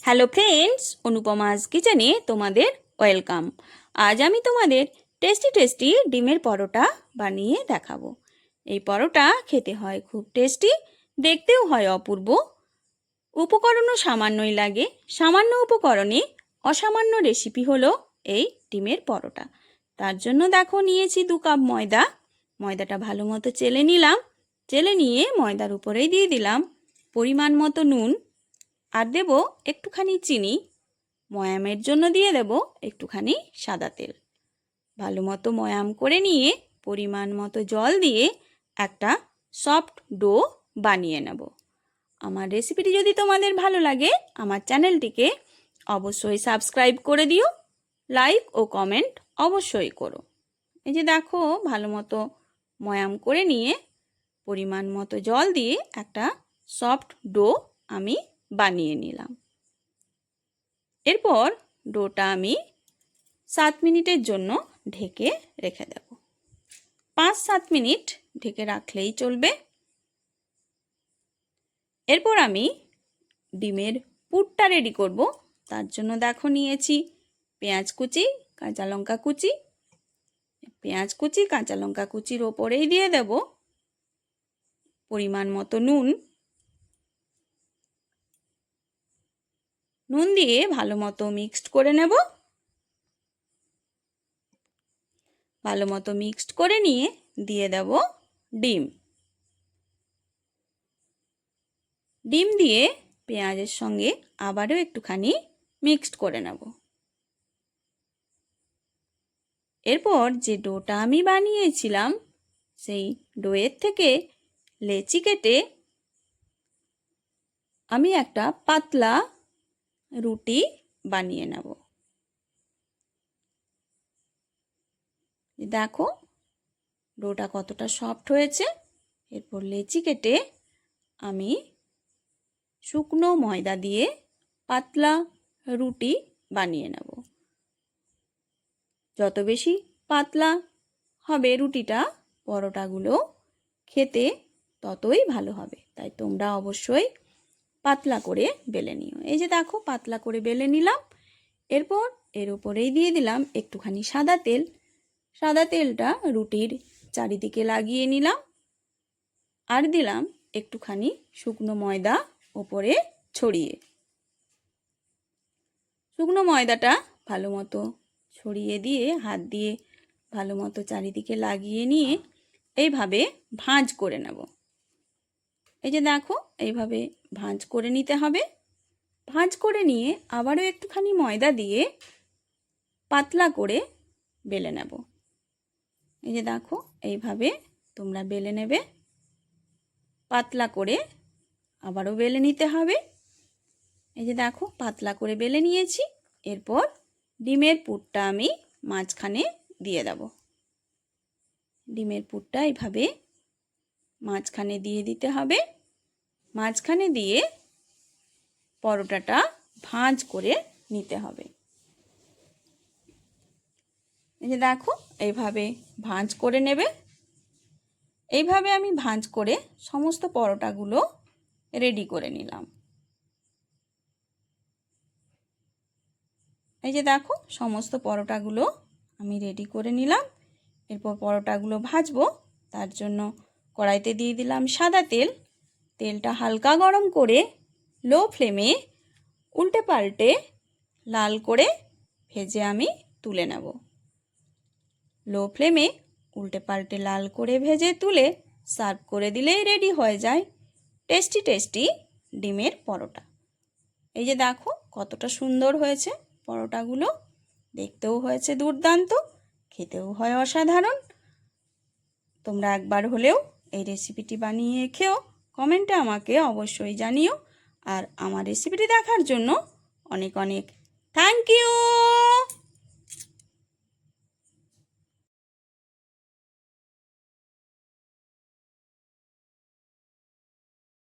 Hello friends, অনুপমাস কিচেনে তোমাদের welcome. আজ আমি তোমাদের টেস্টি টেস্টি ডিমের পরোটা বানিয়ে দেখাবো। এই পরোটা খেতে হয় খুব টেস্টি, দেখতেও হয় অপূর্ব। উপকরণও সামান্যই লাগে। সামান্য উপকরণে অসামান্য রেসিপি হলো এই ডিমের পরোটা। তার জন্য দেখো নিয়েছি 2 কাপ ময়দা। ময়দাটা ভালো মতো চেলে নিলাম। চেলে নিয়ে ময়দার উপরেই দিয়ে দিলাম পরিমাণ মতো নুন, আর দেব একটুখানি চিনি। ময়ামের জন্য দিয়ে দেব একটুখানি সাদা তেল। ভালো মতো ময়াম করে নিয়ে পরিমাণ মতো জল দিয়ে একটা সফট ডো বানিয়ে নেব। আমার রেসিপিটি যদি তোমাদের ভালো লাগে আমার চ্যানেলটিকে অবশ্যই সাবস্ক্রাইব করে দিও, লাইক ও কমেন্ট অবশ্যই করো। এই যে দেখো ভালো মতো ময়াম করে নিয়ে পরিমাণ মতো জল দিয়ে একটা সফট ডো আমি বানিয়ে নিলাম। এরপর ডোটা আমি 7 মিনিটের জন্য ঢেকে রেখে দেব। 5-7 মিনিট ঢেকে রাখলেই চলবে। এরপর আমি ডিমের পুরটা রেডি করব। তার জন্য দেখো নিয়েছি পেঁয়াজ কুচি, কাঁচা লঙ্কা কুচি। পেঁয়াজ কুচি, কাঁচা লঙ্কা কুচির ওপরেই দিয়ে দেব পরিমাণ মতো নুন। নুন দিয়ে ভালো মতো মিক্সড করে নেব। ভালো মতো মিক্সড করে নিয়ে দিয়ে দেব ডিম। ডিম দিয়ে পেঁয়াজের সঙ্গে আবারও একটুখানি মিক্সড করে নেব। এরপর যে ডোটা আমি বানিয়েছিলাম সেই ডোয়ের থেকে লেচি কেটে আমি একটা পাতলা রুটি বানিয়ে নেব। দেখো ডোটা কতটা সফট হয়েছে। এরপর লেচি কেটে আমি শুকনো ময়দা দিয়ে পাতলা রুটি বানিয়ে নেব। যত বেশি পাতলা হবে রুটিটা, পরোটাগুলো খেতে ততই ভালো হবে। তাই তোমরা অবশ্যই পাতলা করে বেলে নিও। এই যে দেখো পাতলা করে বেলে নিলাম। এরপর এর উপরেই দিয়ে দিলাম একটুখানি সাদা তেল। সাদা তেলটা রুটির চারিদিকে লাগিয়ে নিলাম। আর দিলাম একটুখানি শুকনো ময়দা ওপরে ছড়িয়ে। শুকনো ময়দাটা ভালো মতো ছড়িয়ে দিয়ে হাত দিয়ে ভালো মতো চারিদিকে লাগিয়ে নিয়ে এইভাবে ভাঁজ করে নেব। এই যে দেখো এইভাবে ভাঁজ করে নিতে হবে। ভাঁজ করে নিয়ে আবারও একটুখানি ময়দা দিয়ে পাতলা করে বেলে নেব। এই যে দেখো এইভাবে তোমরা বেলে নেবে। পাতলা করে আবারও বেলে নিতে হবে। এই যে দেখো পাতলা করে বেলে নিয়েছি। এরপর ডিমের পুরটা আমি মাঝখানে দিয়ে দেব। ডিমের পুরটা এইভাবে মাঝখানে দিয়ে দিতে হবে। মাঝখানে দিয়ে পরোটাটা ভাঁজ করে নিতে হবে। এই যে দেখো এইভাবে ভাঁজ করে নেবে। এইভাবে আমি ভাঁজ করে সমস্ত পরোটাগুলো রেডি করে নিলাম। এই যে দেখো সমস্ত পরোটাগুলো আমি রেডি করে নিলাম। এরপর পরোটাগুলো ভাজবো। তার জন্য কড়াইতে দিয়ে দিলাম সাদা তেল। তেলটা হালকা গরম করে লো ফ্লেমে উল্টে পাল্টে লাল করে ভেজে আমি তুলে নেব। লো ফ্লেমে উল্টে পাল্টে লাল করে ভেজে তুলে সার্ভ করে দিলেই রেডি হয়ে যায় টেস্টি টেস্টি ডিমের পরোটা। এই যে দেখো কতটা সুন্দর হয়েছে পরোটাগুলো, দেখতেও হয়েছে দুর্দান্ত, খেতেও হয় অসাধারণ। তোমরা একবার হলেও এই রেসিপিটি বানিয়ে খেও। কমেন্টে আমাকে অবশ্যই জানিও। আর আমার রেসিপিটি দেখার জন্য অনেক অনেক থ্যাংক ইউ।